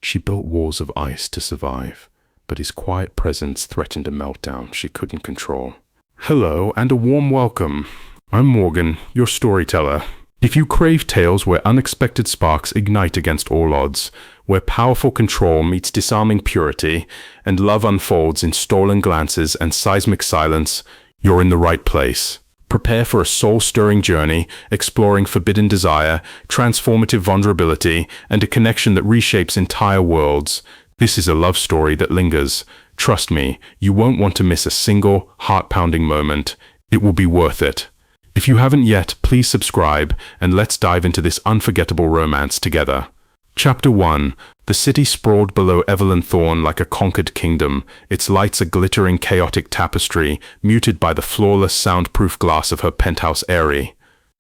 She built walls of ice to survive, but his quiet presence threatened a meltdown she couldn't control. Hello, and a warm welcome. I'm Morgan, your storyteller. If you crave tales where unexpected sparks ignite against all odds, where powerful control meets disarming purity, and love unfolds in stolen glances and seismic silence, you're in the right place. Prepare for a soul-stirring journey, exploring forbidden desire, transformative vulnerability, and a connection that reshapes entire worlds. This is a love story that lingers. Trust me, you won't want to miss a single, heart-pounding moment. It will be worth it. If you haven't yet, please subscribe, and let's dive into this unforgettable romance together. Chapter 1. The city sprawled below Evelyn Thorne like a conquered kingdom, its lights a glittering, chaotic tapestry, muted by the flawless, soundproof glass of her penthouse eyrie.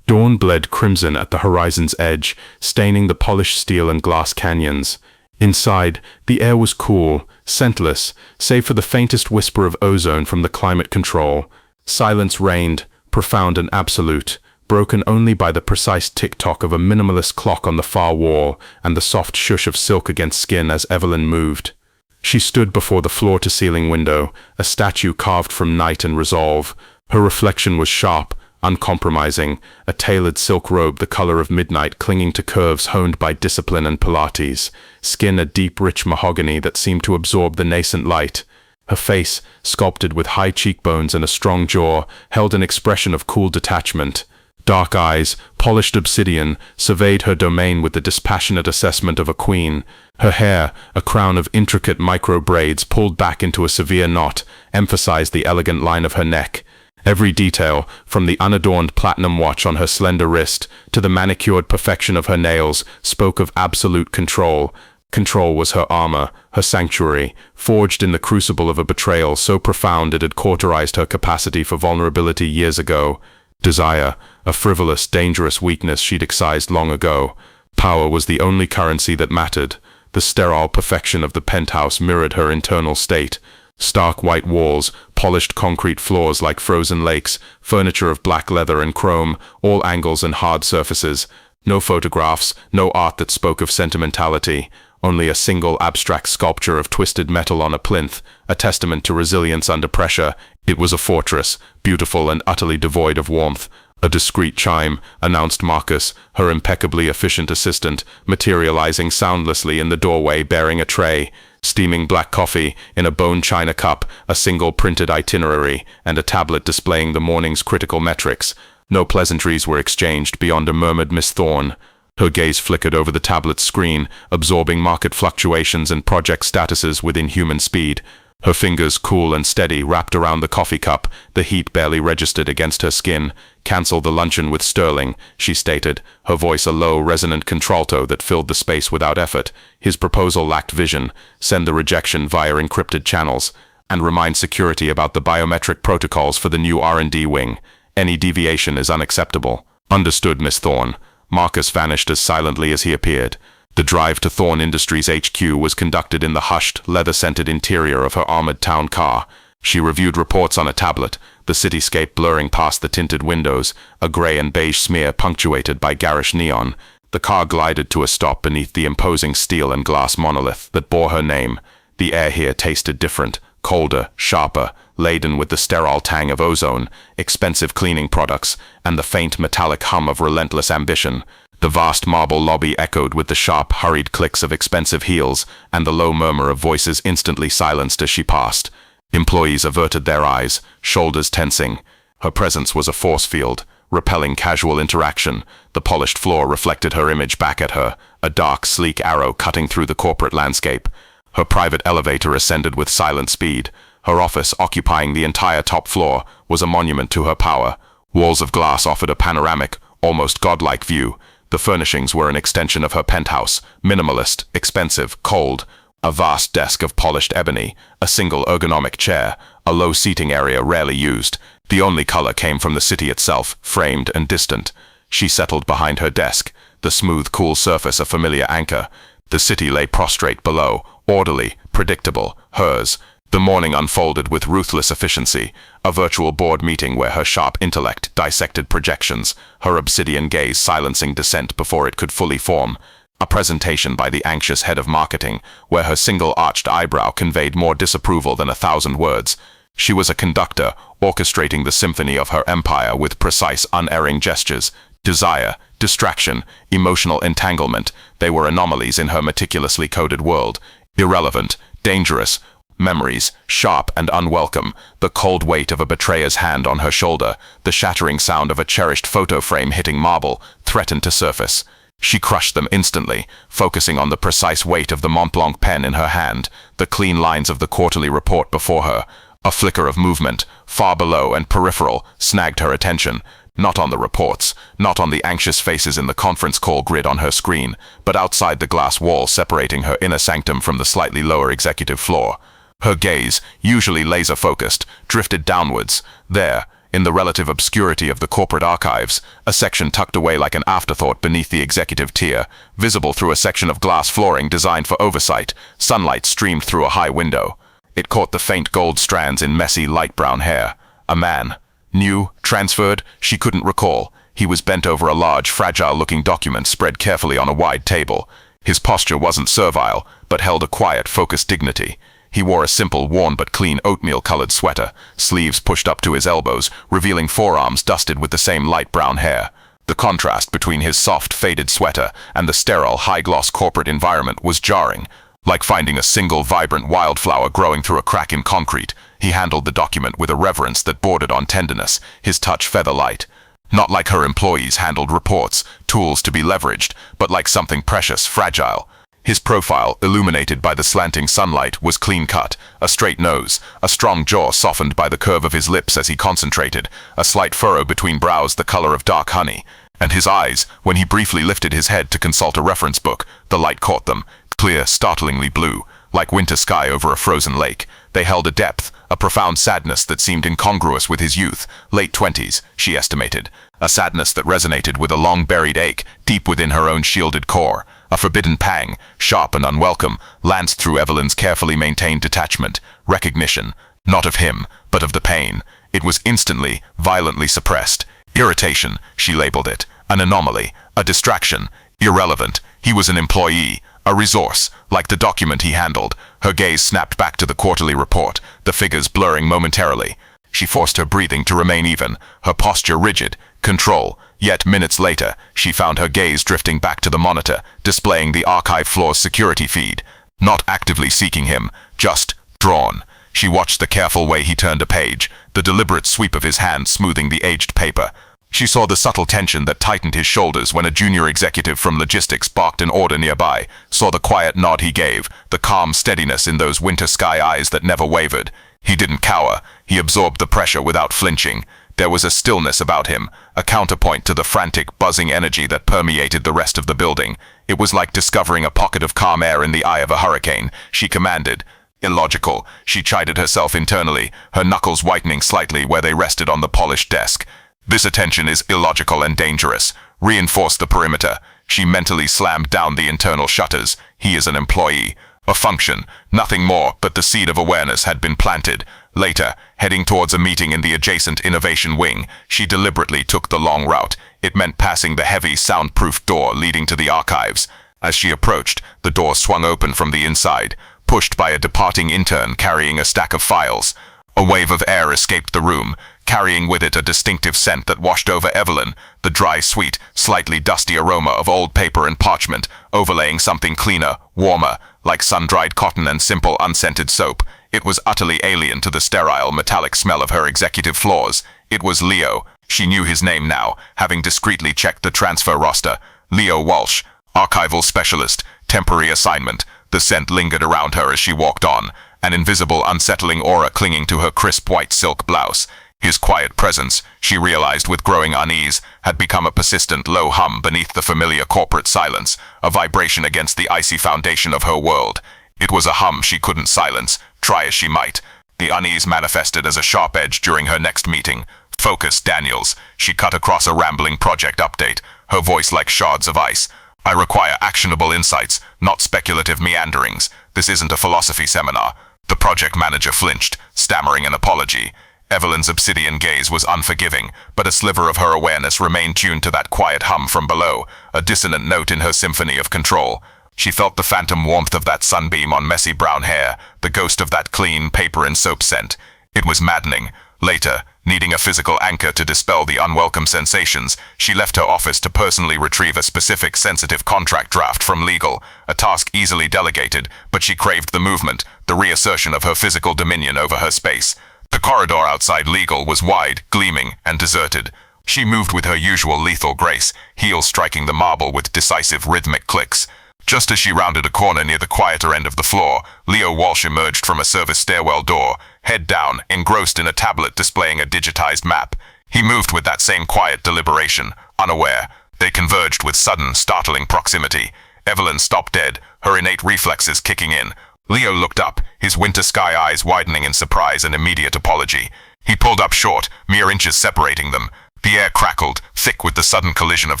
Dawn bled crimson at the horizon's edge, staining the polished steel and glass canyons. Inside, the air was cool, scentless, save for the faintest whisper of ozone from the climate control. Silence reigned, profound and absolute, broken only by the precise tick-tock of a minimalist clock on the far wall and the soft shush of silk against skin as Evelyn moved. She stood before the floor-to-ceiling window, a statue carved from night and resolve. Her reflection was sharp, uncompromising, a tailored silk robe the color of midnight clinging to curves honed by discipline and Pilates, skin a deep, rich mahogany that seemed to absorb the nascent light. Her face, sculpted with high cheekbones and a strong jaw, held an expression of cool detachment. Dark eyes, polished obsidian, surveyed her domain with the dispassionate assessment of a queen. Her hair, a crown of intricate micro-braids pulled back into a severe knot, emphasized the elegant line of her neck. Every detail, from the unadorned platinum watch on her slender wrist to the manicured perfection of her nails, spoke of absolute control. Control was her armor, her sanctuary, forged in the crucible of a betrayal so profound it had cauterized her capacity for vulnerability years ago. Desire, a frivolous, dangerous weakness she'd excised long ago. Power was the only currency that mattered. The sterile perfection of the penthouse mirrored her internal state. Stark white walls, polished concrete floors like frozen lakes, furniture of black leather and chrome, all angles and hard surfaces. No photographs, no art that spoke of sentimentality. Only a single abstract sculpture of twisted metal on a plinth, a testament to resilience under pressure. It was a fortress, beautiful and utterly devoid of warmth. A discreet chime announced Marcus, her impeccably efficient assistant, materializing soundlessly in the doorway bearing a tray. Steaming black coffee in a bone china cup, a single printed itinerary, and a tablet displaying the morning's critical metrics. No pleasantries were exchanged beyond a murmured Miss Thorne. Her gaze flickered over the tablet's screen, absorbing market fluctuations and project statuses with inhuman speed. Her fingers, cool and steady, wrapped around the coffee cup, the heat barely registered against her skin. "Cancel the luncheon with Sterling," she stated, her voice a low, resonant contralto that filled the space without effort. His proposal lacked vision. "Send the rejection via encrypted channels, and remind security about the biometric protocols for the new R&D wing. Any deviation is unacceptable." "Understood, Miss Thorne." Marcus vanished as silently as he appeared. The drive to Thorne Industries HQ was conducted in the hushed, leather-scented interior of her armored town car. She reviewed reports on a tablet, the cityscape blurring past the tinted windows, a gray and beige smear punctuated by garish neon. The car glided to a stop beneath the imposing steel and glass monolith that bore her name. The air here tasted different, colder, sharper, laden with the sterile tang of ozone, expensive cleaning products, and the faint metallic hum of relentless ambition. The vast marble lobby echoed with the sharp, hurried clicks of expensive heels, and the low murmur of voices instantly silenced as she passed. Employees averted their eyes, shoulders tensing. Her presence was a force field, repelling casual interaction. The polished floor reflected her image back at her, a dark, sleek arrow cutting through the corporate landscape. Her private elevator ascended with silent speed. Her office, occupying the entire top floor, was a monument to her power. Walls of glass offered a panoramic, almost godlike view. The furnishings were an extension of her penthouse, minimalist, expensive, cold. A vast desk of polished ebony, a single ergonomic chair, a low seating area rarely used. The only color came from the city itself, framed and distant. She settled behind her desk, the smooth, cool surface a familiar anchor. The city lay prostrate below, orderly, predictable, hers. The morning unfolded with ruthless efficiency, a virtual board meeting where her sharp intellect dissected projections, her obsidian gaze silencing dissent before it could fully form. A presentation by the anxious head of marketing, where her single arched eyebrow conveyed more disapproval than 1,000 words. She was a conductor, orchestrating the symphony of her empire with precise, unerring gestures. Desire, distraction, emotional entanglement, they were anomalies in her meticulously coded world. Irrelevant, dangerous, memories, sharp and unwelcome, the cold weight of a betrayer's hand on her shoulder, the shattering sound of a cherished photo frame hitting marble, threatened to surface. She crushed them instantly, focusing on the precise weight of the Montblanc pen in her hand, the clean lines of the quarterly report before her. A flicker of movement, far below and peripheral, snagged her attention. Not on the reports, not on the anxious faces in the conference call grid on her screen, but outside the glass wall separating her inner sanctum from the slightly lower executive floor. Her gaze, usually laser-focused, drifted downwards. There, in the relative obscurity of the corporate archives, a section tucked away like an afterthought beneath the executive tier, visible through a section of glass flooring designed for oversight, sunlight streamed through a high window. It caught the faint gold strands in messy light brown hair. A man. New, transferred, she couldn't recall. He was bent over a large, fragile-looking document spread carefully on a wide table. His posture wasn't servile, but held a quiet, focused dignity. He wore a simple, worn but clean oatmeal-colored sweater, sleeves pushed up to his elbows, revealing forearms dusted with the same light brown hair. The contrast between his soft, faded sweater and the sterile, high-gloss corporate environment was jarring. Like finding a single, vibrant wildflower growing through a crack in concrete, he handled the document with a reverence that bordered on tenderness, his touch feather-light. Not like her employees handled reports, tools to be leveraged, but like something precious, fragile. His profile, illuminated by the slanting sunlight, was clean-cut, a straight nose, a strong jaw softened by the curve of his lips as he concentrated, a slight furrow between brows the color of dark honey. And his eyes, when he briefly lifted his head to consult a reference book, the light caught them, clear, startlingly blue, like winter sky over a frozen lake. They held a depth, a profound sadness that seemed incongruous with his youth, late 20s, she estimated. A sadness that resonated with a long-buried ache, deep within her own shielded core. A forbidden pang, sharp and unwelcome, lanced through Evelyn's carefully maintained detachment, recognition, not of him, but of the pain. It was instantly, violently suppressed. Irritation, she labeled it. An anomaly, a distraction, irrelevant. He was an employee, a resource, like the document he handled. Her gaze snapped back to the quarterly report, the figures blurring momentarily. She forced her breathing to remain even, her posture rigid, control. Yet minutes later, she found her gaze drifting back to the monitor, displaying the archive floor's security feed. Not actively seeking him, just drawn. She watched the careful way he turned a page, the deliberate sweep of his hand smoothing the aged paper. She saw the subtle tension that tightened his shoulders when a junior executive from logistics barked an order nearby, saw the quiet nod he gave, the calm steadiness in those winter sky eyes that never wavered. He didn't cower, he absorbed the pressure without flinching. There was a stillness about him, a counterpoint to the frantic, buzzing energy that permeated the rest of the building. It was like discovering a pocket of calm air in the eye of a hurricane. She commanded. Illogical, she chided herself internally, her knuckles whitening slightly where they rested on the polished desk. This attention is illogical and dangerous. Reinforce the perimeter. She mentally slammed down the internal shutters. He is an employee. A function, nothing more, but the seed of awareness had been planted. Later, heading towards a meeting in the adjacent innovation wing, she deliberately took the long route. It meant passing the heavy, soundproof door leading to the archives. As she approached, the door swung open from the inside, pushed by a departing intern carrying a stack of files. A wave of air escaped the room, carrying with it a distinctive scent that washed over Evelyn, the dry, sweet, slightly dusty aroma of old paper and parchment, overlaying something cleaner, warmer, like sun-dried cotton and simple, unscented soap. It was utterly alien to the sterile, metallic smell of her executive floors. It was Leo. She knew his name now, having discreetly checked the transfer roster. Leo Walsh, archival specialist, temporary assignment. The scent lingered around her as she walked on, an invisible, unsettling aura clinging to her crisp white silk blouse. His quiet presence, she realized with growing unease, had become a persistent low hum beneath the familiar corporate silence, a vibration against the icy foundation of her world. It was a hum she couldn't silence, try as she might. The unease manifested as a sharp edge during her next meeting. Focus, Daniels. She cut across a rambling project update, her voice like shards of ice. I require actionable insights, not speculative meanderings. This isn't a philosophy seminar. The project manager flinched, stammering an apology. Evelyn's obsidian gaze was unforgiving, but a sliver of her awareness remained tuned to that quiet hum from below, a dissonant note in her symphony of control. She felt the phantom warmth of that sunbeam on messy brown hair, the ghost of that clean paper and soap scent. It was maddening. Later, needing a physical anchor to dispel the unwelcome sensations, she left her office to personally retrieve a specific sensitive contract draft from legal, a task easily delegated, but she craved the movement, the reassertion of her physical dominion over her space. The corridor outside legal was wide, gleaming, and deserted. She moved with her usual lethal grace, heels striking the marble with decisive rhythmic clicks. Just as she rounded a corner near the quieter end of the floor, Leo Walsh emerged from a service stairwell door, head down, engrossed in a tablet displaying a digitized map. He moved with that same quiet deliberation, unaware. They converged with sudden, startling proximity. Evelyn stopped dead, her innate reflexes kicking in. Leo looked up, his winter sky eyes widening in surprise and immediate apology. He pulled up short, mere inches separating them. The air crackled, thick with the sudden collision of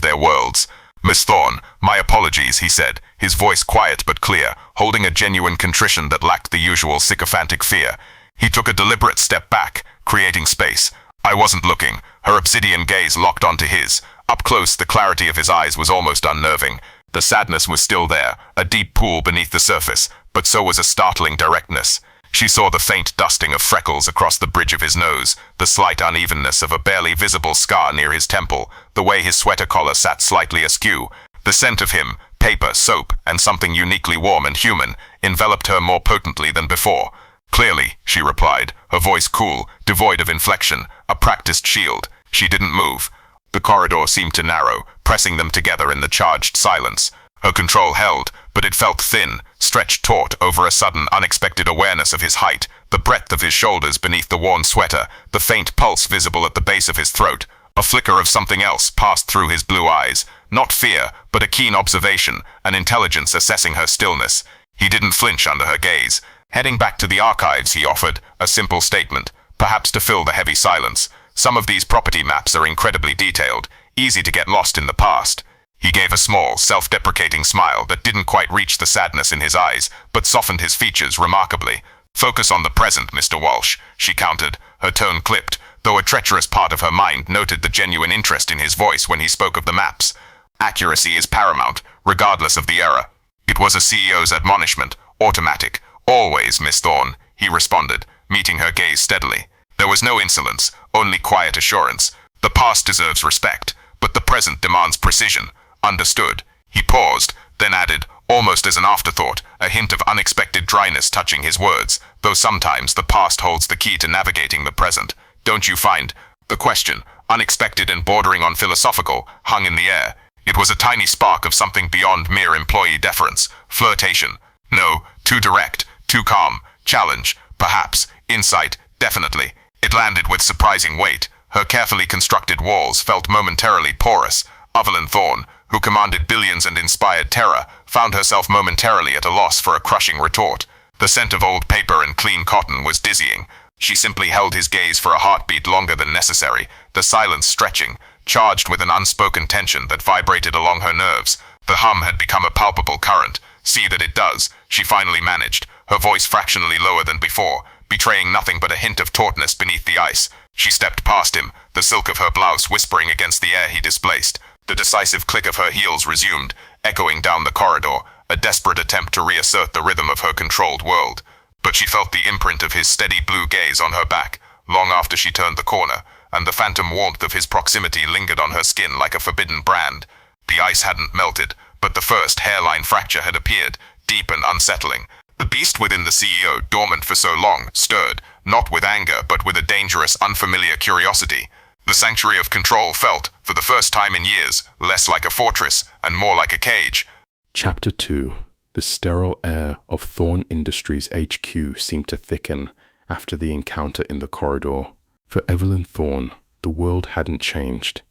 their worlds. "Miss Thorne, my apologies," he said, his voice quiet but clear, holding a genuine contrition that lacked the usual sycophantic fear. He took a deliberate step back, creating space. "I wasn't looking." Her obsidian gaze locked onto his. Up close, the clarity of his eyes was almost unnerving. The sadness was still there, a deep pool beneath the surface, but so was a startling directness. She saw the faint dusting of freckles across the bridge of his nose, the slight unevenness of a barely visible scar near his temple, the way his sweater collar sat slightly askew. The scent of him, paper, soap, and something uniquely warm and human, enveloped her more potently than before. "Clearly," she replied, her voice cool, devoid of inflection, a practiced shield. She didn't move. The corridor seemed to narrow, pressing them together in the charged silence. Her control held, but it felt thin, stretched taut over a sudden, unexpected awareness of his height, the breadth of his shoulders beneath the worn sweater, the faint pulse visible at the base of his throat. A flicker of something else passed through his blue eyes. Not fear, but a keen observation, an intelligence assessing her stillness. He didn't flinch under her gaze. "Heading back to the archives," he offered, a simple statement, perhaps to fill the heavy silence. "Some of these property maps are incredibly detailed, easy to get lost in the past." He gave a small, self-deprecating smile that didn't quite reach the sadness in his eyes, but softened his features remarkably. "Focus on the present, Mr. Walsh," she countered, her tone clipped, though a treacherous part of her mind noted the genuine interest in his voice when he spoke of the maps. "Accuracy is paramount, regardless of the error." It was a CEO's admonishment, automatic. "Always, Miss Thorne," he responded, meeting her gaze steadily. There was no insolence, only quiet assurance. "The past deserves respect, but the present demands precision." "Understood." He paused, then added, almost as an afterthought, a hint of unexpected dryness touching his words, though sometimes the past holds the key to navigating the present. "Don't you find?" The question, unexpected and bordering on philosophical, hung in the air. It was a tiny spark of something beyond mere employee deference, flirtation. No, too direct, too calm. Challenge, perhaps. Insight, definitely. It landed with surprising weight. Her carefully constructed walls felt momentarily porous. Evelyn Thorne, who commanded billions and inspired terror, found herself momentarily at a loss for a crushing retort. The scent of old paper and clean cotton was dizzying. She simply held his gaze for a heartbeat longer than necessary, the silence stretching, charged with an unspoken tension that vibrated along her nerves. The hum had become a palpable current. "See that it does," she finally managed, her voice fractionally lower than before, betraying nothing but a hint of tautness beneath the ice. She stepped past him, the silk of her blouse whispering against the air he displaced. The decisive click of her heels resumed, echoing down the corridor, a desperate attempt to reassert the rhythm of her controlled world. But she felt the imprint of his steady blue gaze on her back, long after she turned the corner, and the phantom warmth of his proximity lingered on her skin like a forbidden brand. The ice hadn't melted, but the first hairline fracture had appeared, deep and unsettling. The beast within the CEO, dormant for so long, stirred, not with anger, but with a dangerous, unfamiliar curiosity. The sanctuary of control felt, for the first time in years, less like a fortress and more like a cage. Chapter 2. The sterile air of Thorne Industries HQ seemed to thicken after the encounter in the corridor. For Evelyn Thorne, the world hadn't changed.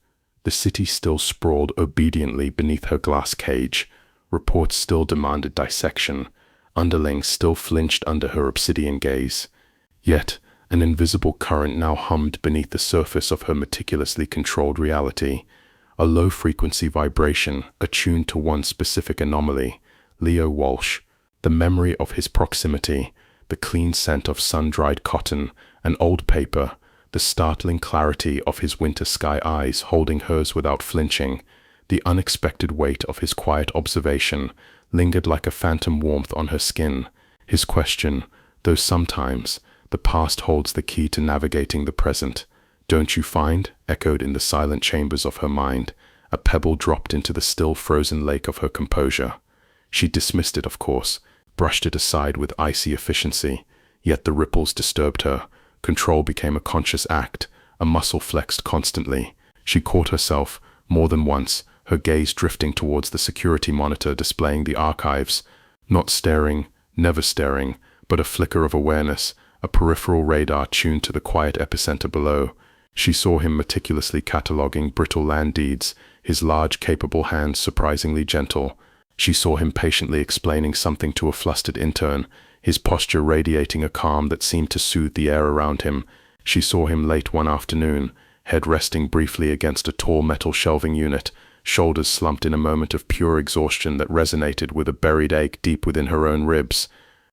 The city still sprawled obediently beneath her glass cage. Reports still demanded dissection. Underlings still flinched under her obsidian gaze. Yet, an invisible current now hummed beneath the surface of her meticulously controlled reality. A low-frequency vibration attuned to one specific anomaly. Leo Walsh, the memory of his proximity, the clean scent of sun-dried cotton and old paper, the startling clarity of his winter sky eyes holding hers without flinching, the unexpected weight of his quiet observation lingered like a phantom warmth on her skin. His question, though sometimes the past holds the key to navigating the present, "Don't you find?" echoed in the silent chambers of her mind, a pebble dropped into the still frozen lake of her composure. She dismissed it, of course, brushed it aside with icy efficiency, yet the ripples disturbed her. Control became a conscious act, a muscle flexed constantly. She caught herself, more than once, her gaze drifting towards the security monitor displaying the archives, not staring, never staring, but a flicker of awareness, a peripheral radar tuned to the quiet epicenter below. She saw him meticulously cataloging brittle land deeds, his large, capable hands surprisingly gentle. She saw him patiently explaining something to a flustered intern, his posture radiating a calm that seemed to soothe the air around him. She saw him late one afternoon, head resting briefly against a tall metal shelving unit, shoulders slumped in a moment of pure exhaustion that resonated with a buried ache deep within her own ribs.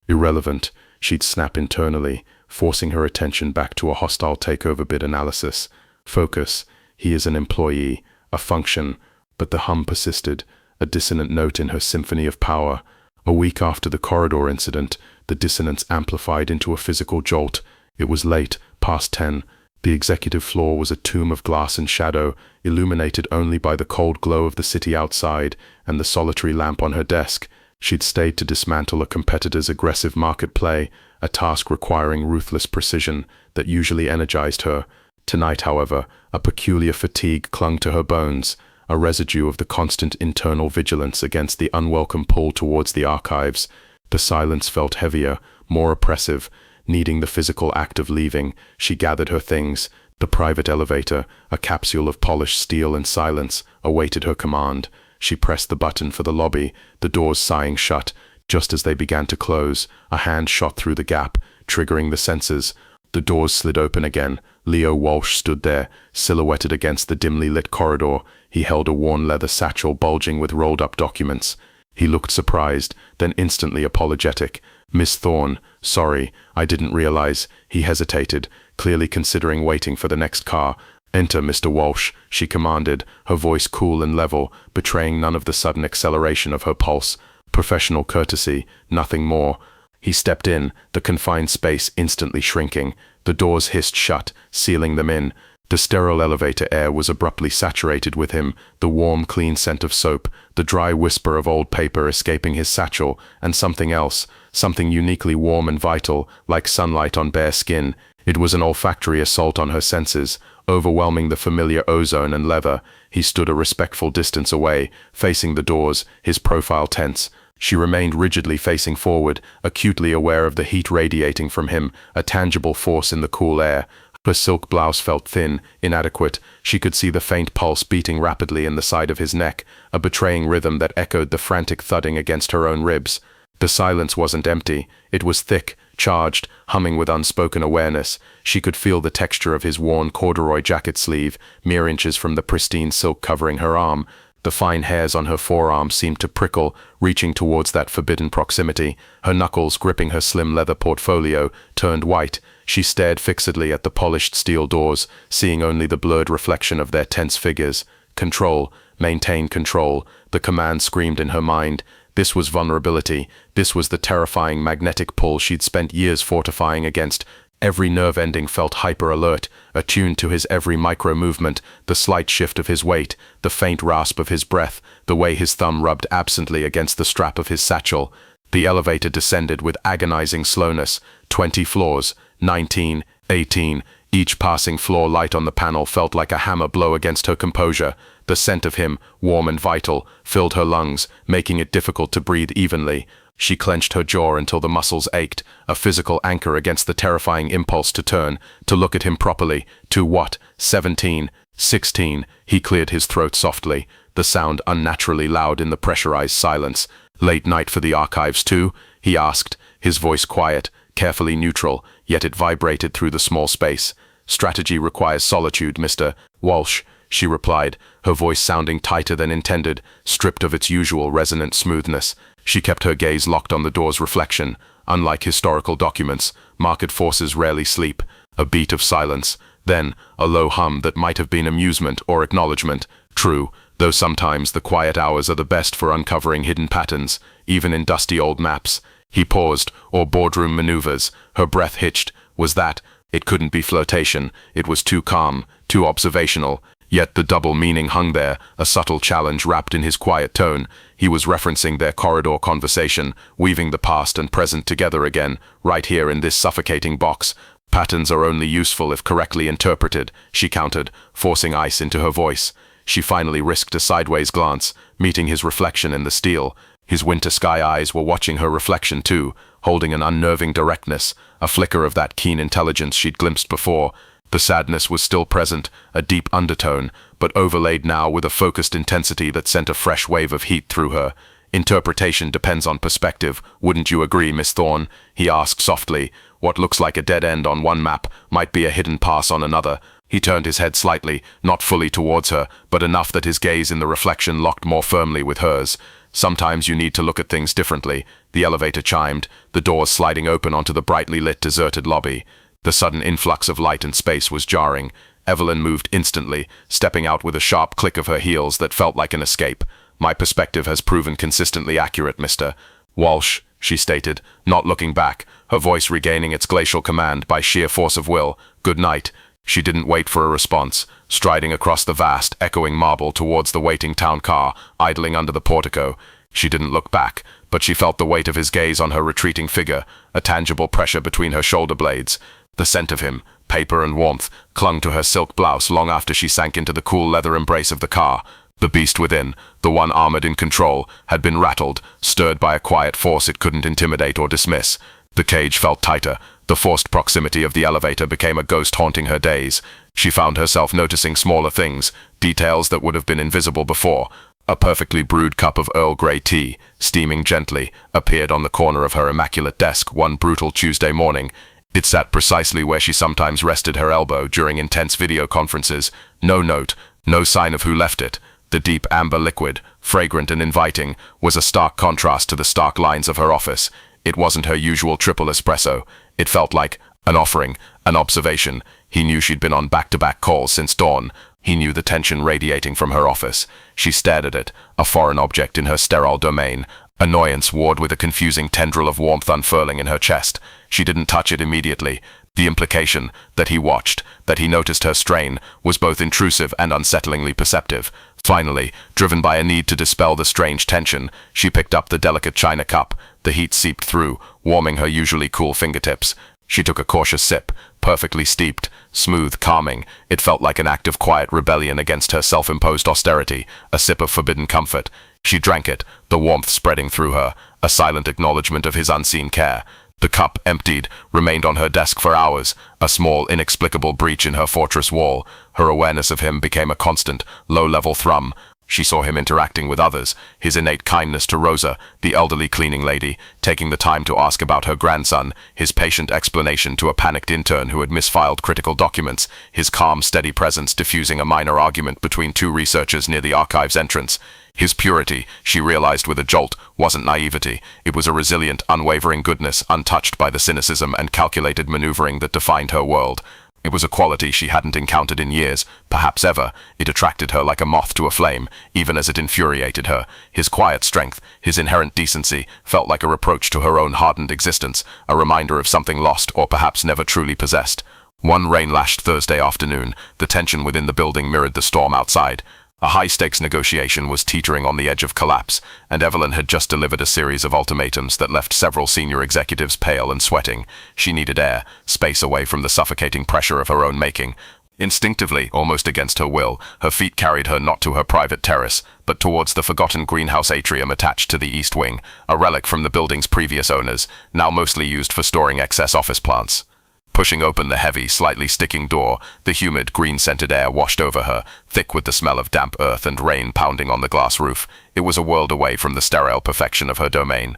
Irrelevant, she'd snap internally, forcing her attention back to a hostile takeover bid analysis. Focus, he is an employee, a function, but the hum persisted, a dissonant note in her symphony of power. A week after the corridor incident, the dissonance amplified into a physical jolt. It was late, past 10. The executive floor was a tomb of glass and shadow, illuminated only by the cold glow of the city outside and the solitary lamp on her desk. She'd stayed to dismantle a competitor's aggressive market play, a task requiring ruthless precision that usually energized her. Tonight, however, a peculiar fatigue clung to her bones, a residue of the constant internal vigilance against the unwelcome pull towards the archives. The silence felt heavier, more oppressive. Needing the physical act of leaving, she gathered her things. The private elevator, a capsule of polished steel and silence, awaited her command. She pressed the button for the lobby, the doors sighing shut. Just as they began to close, a hand shot through the gap, triggering the sensors. The doors slid open again. Leo Walsh stood there, silhouetted against the dimly lit corridor. He held a worn leather satchel bulging with rolled-up documents. He looked surprised, then instantly apologetic. "Miss Thorne, sorry, I didn't realize." He hesitated, clearly considering waiting for the next car. "Enter, Mr. Walsh," she commanded, her voice cool and level, betraying none of the sudden acceleration of her pulse. Professional courtesy, nothing more. He stepped in, the confined space instantly shrinking. The doors hissed shut, sealing them in. The sterile elevator air was abruptly saturated with him, the warm, clean scent of soap, the dry whisper of old paper escaping his satchel, and something else, something uniquely warm and vital, like sunlight on bare skin. It was an olfactory assault on her senses, overwhelming the familiar ozone and leather. He stood a respectful distance away, facing the doors, his profile tense. She remained rigidly facing forward, acutely aware of the heat radiating from him, a tangible force in the cool air. Her silk blouse felt thin, inadequate. She could see the faint pulse beating rapidly in the side of his neck, a betraying rhythm that echoed the frantic thudding against her own ribs. The silence wasn't empty. It was thick, charged, humming with unspoken awareness. She could feel the texture of his worn corduroy jacket sleeve, mere inches from the pristine silk covering her arm. The fine hairs on her forearm seemed to prickle, reaching towards that forbidden proximity. Her knuckles, gripping her slim leather portfolio, turned white. She stared fixedly at the polished steel doors, seeing only the blurred reflection of their tense figures. Control, maintain control, the command screamed in her mind. This was vulnerability. This was the terrifying magnetic pull she'd spent years fortifying against. Every nerve ending felt hyper-alert, attuned to his every micro-movement, the slight shift of his weight, the faint rasp of his breath, the way his thumb rubbed absently against the strap of his satchel. The elevator descended with agonizing slowness. 20 floors, 19, 18. Each passing floor light on the panel felt like a hammer blow against her composure. The scent of him, warm and vital, filled her lungs, making it difficult to breathe evenly. She clenched her jaw until the muscles ached, a physical anchor against the terrifying impulse to turn, to look at him properly. To what? 17, 16. He cleared his throat softly, the sound unnaturally loud in the pressurized silence. "Late night for the archives too?" he asked, his voice quiet, carefully neutral, yet it vibrated through the small space. "Strategy requires solitude, Mr. Walsh," she replied, her voice sounding tighter than intended, stripped of its usual resonant smoothness. She kept her gaze locked on the door's reflection. Unlike historical documents, market forces rarely sleep. A beat of silence, Then, a low hum that might have been amusement or acknowledgement. True, though sometimes the quiet hours are the best for uncovering hidden patterns, even in dusty old maps. He paused, or boardroom maneuvers. Her breath hitched. Was that? It couldn't be flirtation. It was too calm, too observational. Yet the double meaning hung there, a subtle challenge wrapped in his quiet tone. He was referencing their corridor conversation, weaving the past and present together again, right here in this suffocating box. Patterns are only useful if correctly interpreted, she countered, forcing ice into her voice. She finally risked a sideways glance, meeting his reflection in the steel. His winter sky eyes were watching her reflection too, holding an unnerving directness, a flicker of that keen intelligence she'd glimpsed before. The sadness was still present, a deep undertone, but overlaid now with a focused intensity that sent a fresh wave of heat through her. Interpretation depends on perspective, wouldn't you agree, Miss Thorne? He asked softly. What looks like a dead end on one map might be a hidden pass on another. He turned his head slightly, not fully towards her, but enough that his gaze in the reflection locked more firmly with hers. Sometimes you need to look at things differently. The elevator chimed, the doors sliding open onto the brightly lit deserted lobby. The sudden influx of light and space was jarring. Evelyn moved instantly, stepping out with a sharp click of her heels that felt like an escape. My perspective has proven consistently accurate, Mr. Walsh, she stated, not looking back, her voice regaining its glacial command by sheer force of will. Good night. She didn't wait for a response, striding across the vast, echoing marble towards the waiting town car, idling under the portico. She didn't look back, but she felt the weight of his gaze on her retreating figure, a tangible pressure between her shoulder blades. The scent of him, paper and warmth, clung to her silk blouse long after she sank into the cool leather embrace of the car. The beast within, the one armored in control, had been rattled, stirred by a quiet force it couldn't intimidate or dismiss. The cage felt tighter. The forced proximity of the elevator became a ghost haunting her days. She found herself noticing smaller things, details that would have been invisible before. A perfectly brewed cup of Earl Grey tea, steaming gently, appeared on the corner of her immaculate desk one brutal Tuesday morning. It sat precisely where she sometimes rested her elbow during intense video conferences. No note, no sign of who left it. The deep amber liquid, fragrant and inviting, was a stark contrast to the stark lines of her office. It wasn't her usual triple espresso. It felt like an offering, an observation. He knew she'd been on back-to-back calls since dawn. He knew the tension radiating from her office. She stared at it, a foreign object in her sterile domain. Annoyance warred with a confusing tendril of warmth unfurling in her chest. She didn't touch it immediately. The implication, that he watched, that he noticed her strain, was both intrusive and unsettlingly perceptive. Finally, driven by a need to dispel the strange tension, she picked up the delicate china cup. The heat seeped through, warming her usually cool fingertips. She took a cautious sip, perfectly steeped, smooth, calming. It felt like an act of quiet rebellion against her self-imposed austerity, a sip of forbidden comfort. She drank it, the warmth spreading through her, a silent acknowledgement of his unseen care. The cup, emptied, remained on her desk for hours, a small, inexplicable breach in her fortress wall. Her awareness of him became a constant, low-level thrum. She saw him interacting with others, his innate kindness to Rosa, the elderly cleaning lady, taking the time to ask about her grandson, his patient explanation to a panicked intern who had misfiled critical documents, his calm, steady presence diffusing a minor argument between two researchers near the archive's entrance. His purity, she realized with a jolt, wasn't naivety. It was a resilient, unwavering goodness, untouched by the cynicism and calculated maneuvering that defined her world. It was a quality she hadn't encountered in years, perhaps ever. It attracted her like a moth to a flame, even as it infuriated her. His quiet strength, his inherent decency, felt like a reproach to her own hardened existence, a reminder of something lost or perhaps never truly possessed. One rain-lashed Thursday afternoon, the tension within the building mirrored the storm outside. A high-stakes negotiation was teetering on the edge of collapse, and Evelyn had just delivered a series of ultimatums that left several senior executives pale and sweating. She needed air, space away from the suffocating pressure of her own making. Instinctively, almost against her will, her feet carried her not to her private terrace, but towards the forgotten greenhouse atrium attached to the east wing, a relic from the building's previous owners, now mostly used for storing excess office plants. Pushing open the heavy, slightly sticking door, the humid, green-scented air washed over her, thick with the smell of damp earth and rain pounding on the glass roof. It was a world away from the sterile perfection of her domain.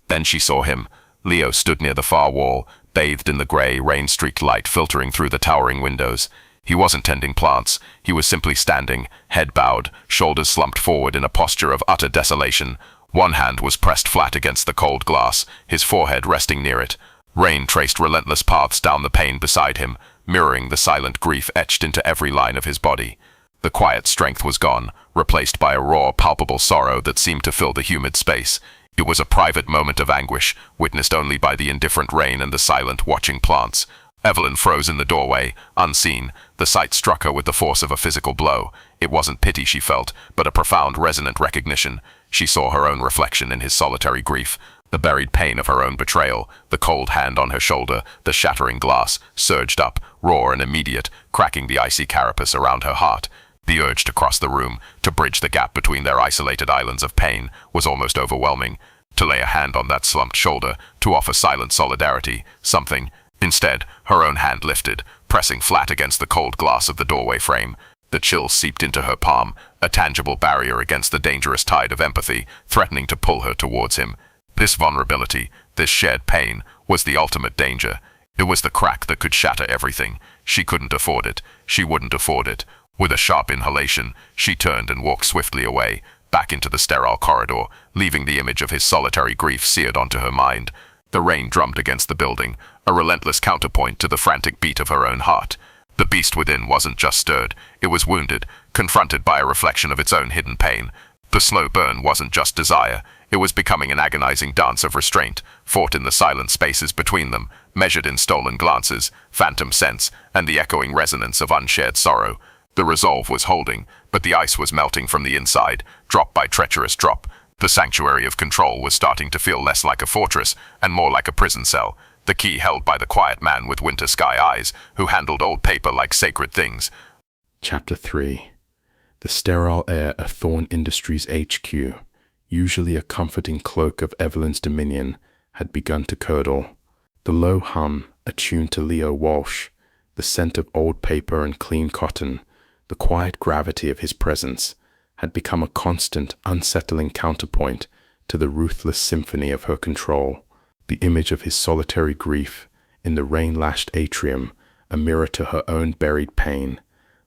Then she saw him. Leo stood near the far wall, bathed in the grey, rain-streaked light filtering through the towering windows. He wasn't tending plants. He was simply standing, head bowed, shoulders slumped forward in a posture of utter desolation. One hand was pressed flat against the cold glass, his forehead resting near it. Rain traced relentless paths down the pane beside him. mirroring the silent grief etched into every line of his body. The quiet strength was gone, replaced by a raw, palpable sorrow that seemed to fill the humid space. It was a private moment of anguish, witnessed only by the indifferent rain and the silent, watching plants. Evelyn froze in the doorway, unseen. The sight struck her with the force of a physical blow. It wasn't pity she felt, but a profound, resonant recognition. She saw her own reflection in his solitary grief, the buried pain of her own betrayal. The cold hand on her shoulder, the shattering glass, surged up, raw and immediate, cracking the icy carapace around her heart. The urge to cross the room, to bridge the gap between their isolated islands of pain, was almost overwhelming. To lay a hand on that slumped shoulder, to offer silent solidarity, something. Instead, her own hand lifted, pressing flat against the cold glass of the doorway frame. The chill seeped into her palm, a tangible barrier against the dangerous tide of empathy, threatening to pull her towards him. This vulnerability, this shared pain, was the ultimate danger. It was the crack that could shatter everything. She couldn't afford it. She wouldn't afford it. With a sharp inhalation, she turned and walked swiftly away, back into the sterile corridor, leaving the image of his solitary grief seared onto her mind. The rain drummed against the building, a relentless counterpoint to the frantic beat of her own heart. The beast within wasn't just stirred, it was wounded, confronted by a reflection of its own hidden pain. The slow burn wasn't just desire, it was becoming an agonizing dance of restraint, fought in the silent spaces between them, measured in stolen glances, phantom scents, and the echoing resonance of unshared sorrow. The resolve was holding, but the ice was melting from the inside, drop by treacherous drop. The sanctuary of control was starting to feel less like a fortress and more like a prison cell, the key held by the quiet man with winter sky eyes, who handled old paper like sacred things. Chapter 3. The sterile air of Thorne Industries HQ, usually a comforting cloak of Evelyn's dominion, had begun to curdle. The low hum, attuned to Leo Walsh, the scent of old paper and clean cotton, the quiet gravity of his presence, had become a constant, unsettling counterpoint to the ruthless symphony of her control. The image of his solitary grief, in the rain-lashed atrium, a mirror to her own buried pain,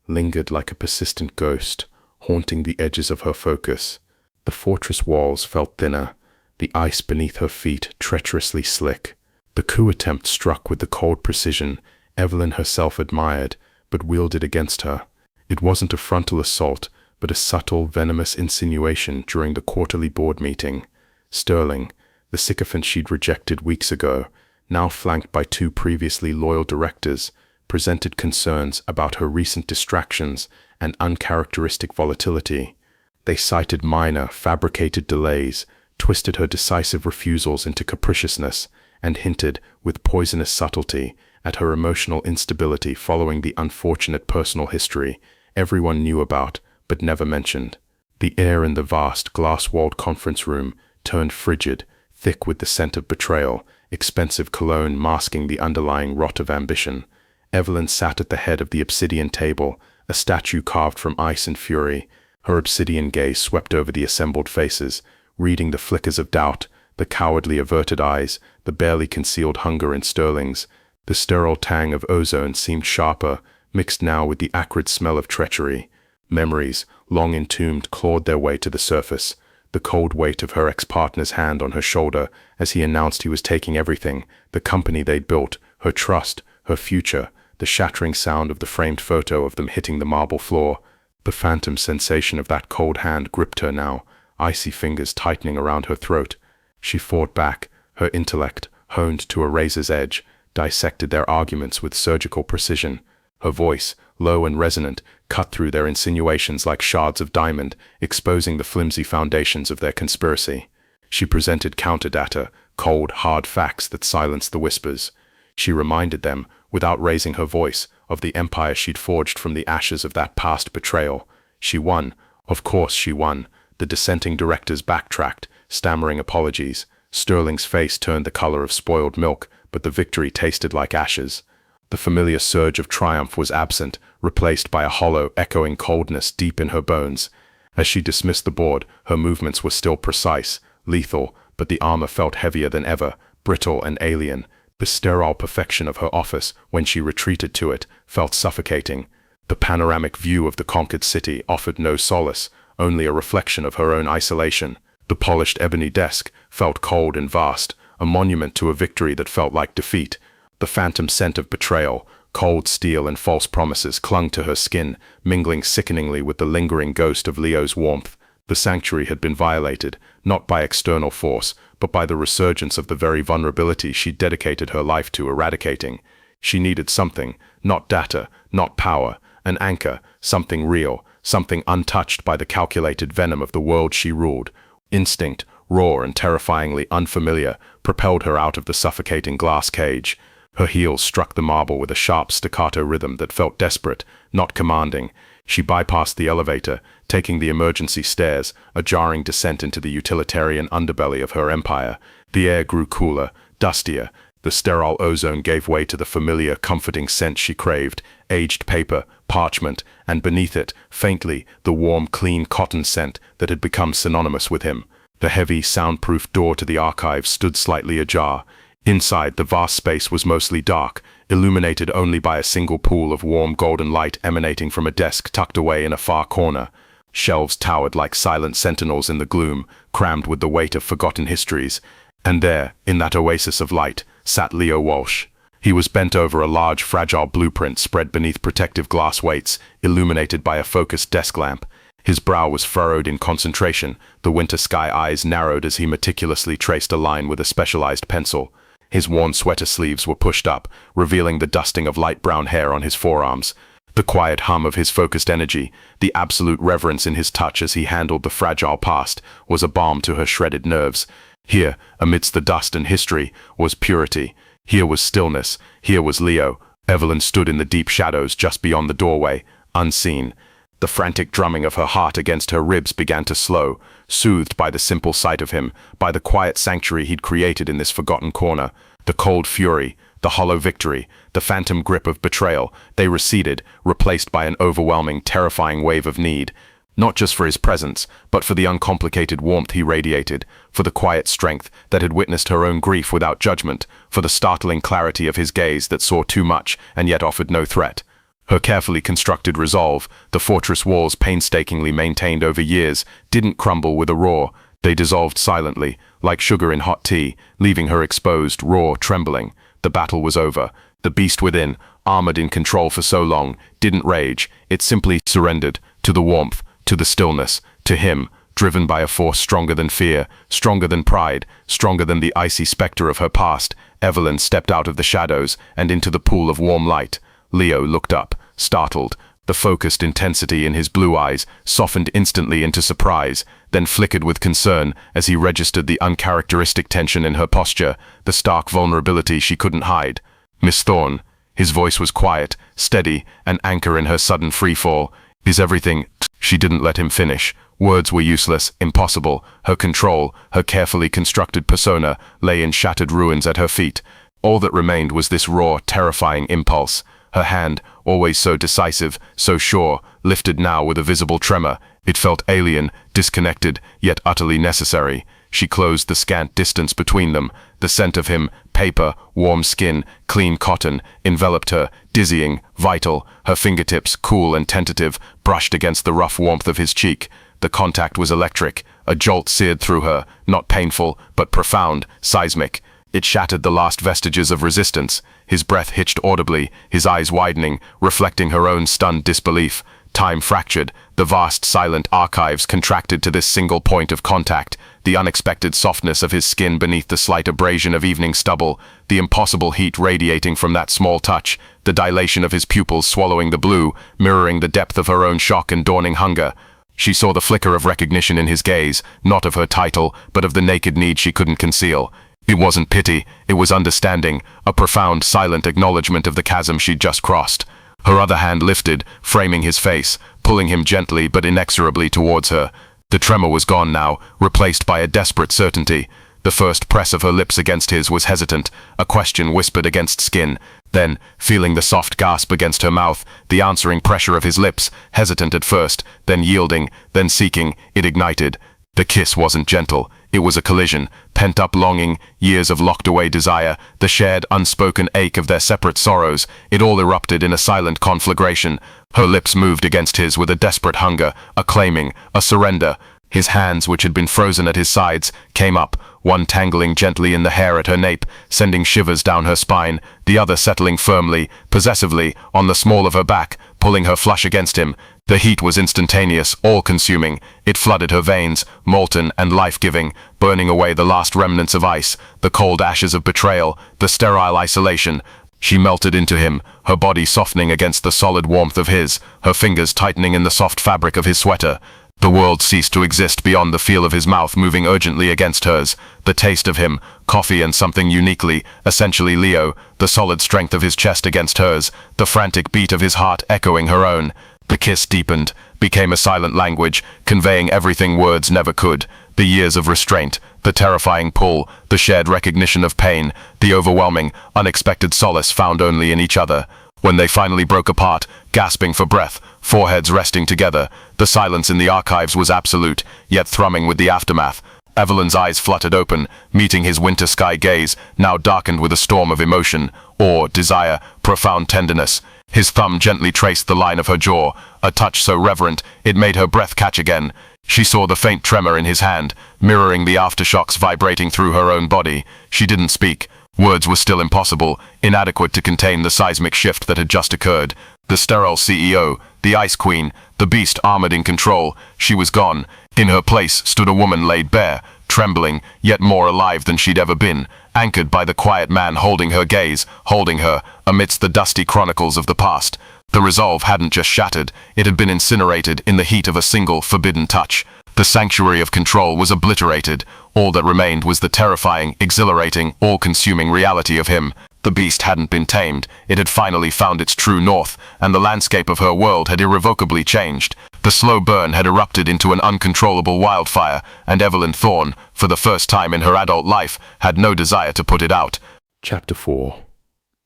lingered like a persistent ghost, haunting the edges of her focus. The fortress walls felt thinner, the ice beneath her feet treacherously slick. The coup attempt struck with the cold precision Evelyn herself admired, but wielded against her. It wasn't a frontal assault, but a subtle, venomous insinuation during the quarterly board meeting. Sterling, the sycophant she'd rejected weeks ago, now flanked by two previously loyal directors, presented concerns about her recent distractions and uncharacteristic volatility. They cited minor, fabricated delays, twisted her decisive refusals into capriciousness, and hinted, with poisonous subtlety, at her emotional instability following the unfortunate personal history everyone knew about but never mentioned. The air in the vast, glass-walled conference room turned frigid, thick with the scent of betrayal, expensive cologne masking the underlying rot of ambition. Evelyn sat at the head of the obsidian table, a statue carved from ice and fury. Her obsidian gaze swept over the assembled faces, reading the flickers of doubt, the cowardly averted eyes, the barely concealed hunger in Sterling's. The sterile tang of ozone seemed sharper, mixed now with the acrid smell of treachery. Memories, long entombed, clawed their way to the surface. The cold weight of her ex-partner's hand on her shoulder as he announced he was taking everything, the company they'd built, her trust, her future, the shattering sound of the framed photo of them hitting the marble floor. The phantom sensation of that cold hand gripped her now, icy fingers tightening around her throat. She fought back, her intellect, honed to a razor's edge, dissected their arguments with surgical precision. Her voice, low and resonant, cut through their insinuations like shards of diamond, exposing the flimsy foundations of their conspiracy. She presented counter-data, cold, hard facts that silenced the whispers. She reminded them, without raising her voice, of the empire she'd forged from the ashes of that past betrayal. She won. Of course she won. The dissenting directors backtracked, stammering apologies. Sterling's face turned the color of spoiled milk, but the victory tasted like ashes. The familiar surge of triumph was absent, replaced by a hollow, echoing coldness deep in her bones. As she dismissed the board, her movements were still precise, lethal, but the armor felt heavier than ever, brittle and alien. The sterile perfection of her office, when she retreated to it, felt suffocating. The panoramic view of the conquered city offered no solace, only a reflection of her own isolation. The polished ebony desk felt cold and vast, a monument to a victory that felt like defeat. The phantom scent of betrayal, Cold steel and false promises clung to her skin, mingling sickeningly with the lingering ghost of Leo's warmth. The sanctuary had been violated, not by external force, but by the resurgence of the very vulnerability she dedicated her life to eradicating. She needed something, not data, not power, an anchor, something real, something untouched by the calculated venom of the world she ruled. Instinct, raw and terrifyingly unfamiliar, propelled her out of the suffocating glass cage. Her heels struck the marble with a sharp staccato rhythm that felt desperate, not commanding. She bypassed the elevator, taking the emergency stairs, a jarring descent into the utilitarian underbelly of her empire. The air grew cooler, dustier. The sterile ozone gave way to the familiar, comforting scent she craved, aged paper, parchment, and beneath it, faintly, the warm, clean cotton scent that had become synonymous with him. The heavy, soundproof door to the archives stood slightly ajar. Inside, the vast space was mostly dark, illuminated only by a single pool of warm golden light emanating from a desk tucked away in a far corner. Shelves towered like silent sentinels in the gloom, crammed with the weight of forgotten histories. And there, in that oasis of light, sat Leo Walsh. He was bent over a large, fragile blueprint spread beneath protective glass weights, illuminated by a focused desk lamp. His brow was furrowed in concentration, the winter sky eyes narrowed as he meticulously traced a line with a specialized pencil. His worn sweater sleeves were pushed up, revealing the dusting of light brown hair on his forearms. The quiet hum of his focused energy, the absolute reverence in his touch as he handled the fragile past, was a balm to her shredded nerves. Here, amidst the dust and history, was purity. Here was stillness. Here was Leo. Evelyn stood in the deep shadows just beyond the doorway, unseen. The frantic drumming of her heart against her ribs began to slow, soothed by the simple sight of him, by the quiet sanctuary he'd created in this forgotten corner. The cold fury, the hollow victory, the phantom grip of betrayal, they receded, replaced by an overwhelming, terrifying wave of need. Not just for his presence, but for the uncomplicated warmth he radiated, for the quiet strength that had witnessed her own grief without judgment, for the startling clarity of his gaze that saw too much and yet offered no threat. Her carefully constructed resolve, the fortress walls painstakingly maintained over years, didn't crumble with a roar. They dissolved silently, like sugar in hot tea, leaving her exposed, raw, trembling. The battle was over. The beast within, armored in control for so long, didn't rage. It simply surrendered to the warmth, to the stillness, to him, driven by a force stronger than fear, stronger than pride, stronger than the icy specter of her past. Evelyn stepped out of the shadows and into the pool of warm light. Leo looked up, startled. The focused intensity in his blue eyes softened instantly into surprise, then flickered with concern as he registered the uncharacteristic tension in her posture, the stark vulnerability she couldn't hide. "Miss Thorne." His voice was quiet, steady, an anchor in her sudden freefall. "Is everything—" She didn't let him finish. Words were useless, impossible. Her control, her carefully constructed persona, lay in shattered ruins at her feet. All that remained was this raw, terrifying impulse. Her hand, always so decisive, so sure, lifted now with a visible tremor. It felt alien, disconnected, yet utterly necessary. She closed the scant distance between them. The scent of him, paper, warm skin, clean cotton, enveloped her, dizzying, vital. Her fingertips, cool and tentative, brushed against the rough warmth of his cheek. The contact was electric. A jolt seared through her, not painful, but profound, seismic. It shattered the last vestiges of resistance. His breath hitched audibly, his eyes widening, reflecting her own stunned disbelief. Time fractured, the vast silent archives contracted to this single point of contact, the unexpected softness of his skin beneath the slight abrasion of evening stubble, the impossible heat radiating from that small touch, the dilation of his pupils swallowing the blue, mirroring the depth of her own shock and dawning hunger. She saw the flicker of recognition in his gaze, not of her title, but of the naked need she couldn't conceal. It wasn't pity, it was understanding, a profound, silent acknowledgement of the chasm she'd just crossed. Her other hand lifted, framing his face, pulling him gently but inexorably towards her. The tremor was gone now, replaced by a desperate certainty. The first press of her lips against his was hesitant, a question whispered against skin. Then, feeling the soft gasp against her mouth, the answering pressure of his lips, hesitant at first, then yielding, then seeking, it ignited. The kiss wasn't gentle. It was a collision, pent-up longing, years of locked-away desire, the shared, unspoken ache of their separate sorrows. It all erupted in a silent conflagration. Her lips moved against his with a desperate hunger, a claiming, a surrender. His hands, which had been frozen at his sides, came up, one tangling gently in the hair at her nape, sending shivers down her spine, the other settling firmly, possessively, on the small of her back, pulling her flush against him. The heat was instantaneous, all-consuming. It flooded her veins, molten and life-giving, burning away the last remnants of ice, the cold ashes of betrayal, the sterile isolation. She melted into him, her body softening against the solid warmth of his, her fingers tightening in the soft fabric of his sweater. The world ceased to exist beyond the feel of his mouth moving urgently against hers, the taste of him, coffee and something uniquely, essentially Leo, the solid strength of his chest against hers, the frantic beat of his heart echoing her own. The kiss deepened, became a silent language, conveying everything words never could. The years of restraint, the terrifying pull, the shared recognition of pain, the overwhelming, unexpected solace found only in each other. When they finally broke apart, gasping for breath, foreheads resting together, the silence in the archives was absolute, yet thrumming with the aftermath. Evelyn's eyes fluttered open, meeting his winter sky gaze, now darkened with a storm of emotion, awe, desire, profound tenderness. His thumb gently traced the line of her jaw, a touch so reverent it made her breath catch again. She saw the faint tremor in his hand, mirroring the aftershocks vibrating through her own body. She didn't speak. Words were still impossible, inadequate to contain the seismic shift that had just occurred. The sterile CEO, the Ice Queen, the beast armored in control, she was gone. In her place stood a woman laid bare, trembling, yet more alive than she'd ever been, anchored by the quiet man holding her gaze, holding her, amidst the dusty chronicles of the past. The resolve hadn't just shattered, it had been incinerated in the heat of a single forbidden touch. The sanctuary of control was obliterated. All that remained was the terrifying, exhilarating, all-consuming reality of him. The beast hadn't been tamed, it had finally found its true north, and the landscape of her world had irrevocably changed. The slow burn had erupted into an uncontrollable wildfire, and Evelyn Thorne, for the first time in her adult life, had no desire to put it out. Chapter 4.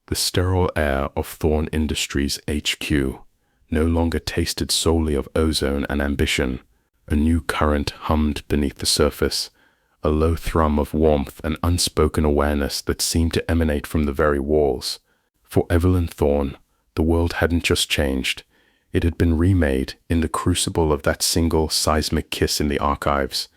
The sterile air of Thorne Industries HQ no longer tasted solely of ozone and ambition. A new current hummed beneath the surface, a low thrum of warmth and unspoken awareness that seemed to emanate from the very walls. For Evelyn Thorne, the world hadn't just changed. It had been remade in the crucible of that single seismic kiss in the archives.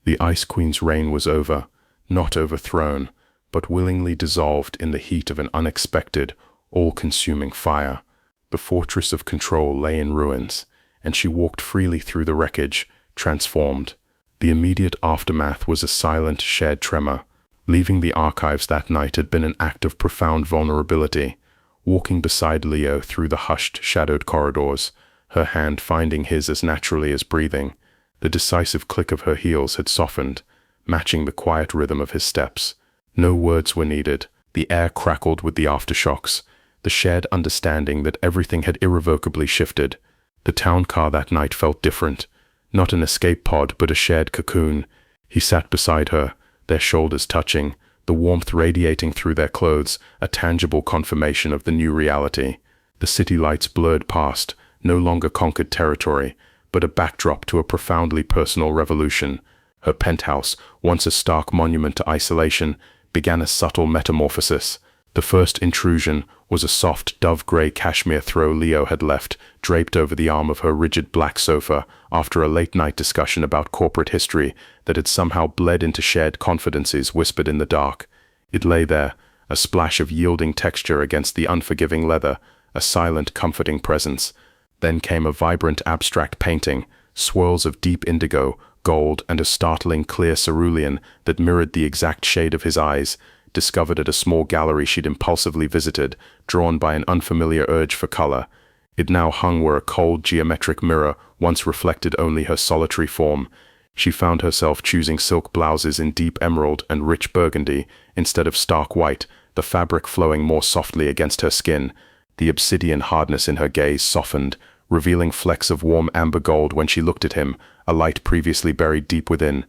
The Ice Queen's reign was over, not overthrown, but willingly dissolved in the heat of an unexpected, all-consuming fire. The fortress of control lay in ruins, and she walked freely through the wreckage, transformed. The immediate aftermath was a silent, shared tremor. Leaving the archives that night had been an act of profound vulnerability. Walking beside Leo through the hushed, shadowed corridors, her hand finding his as naturally as breathing, the decisive click of her heels had softened, matching the quiet rhythm of his steps. No words were needed. The air crackled with the aftershocks, the shared understanding that everything had irrevocably shifted. The town car that night felt different. Not an escape pod, but a shared cocoon. He sat beside her, their shoulders touching, the warmth radiating through their clothes, a tangible confirmation of the new reality. The city lights blurred past, no longer conquered territory, but a backdrop to a profoundly personal revolution. Her penthouse, once a stark monument to isolation, began a subtle metamorphosis. The first intrusion was a soft dove-gray cashmere throw Leo had left, draped over the arm of her rigid black sofa after a late-night discussion about corporate history that had somehow bled into shared confidences whispered in the dark. It lay there, a splash of yielding texture against the unforgiving leather, a silent, comforting presence. Then came a vibrant abstract painting, swirls of deep indigo, gold, and a startling clear cerulean that mirrored the exact shade of his eyes, discovered at a small gallery she'd impulsively visited, drawn by an unfamiliar urge for color. It now hung where a cold geometric mirror once reflected only her solitary form. She found herself choosing silk blouses in deep emerald and rich burgundy instead of stark white, the fabric flowing more softly against her skin. The obsidian hardness in her gaze softened, revealing flecks of warm amber gold when she looked at him, a light previously buried deep within.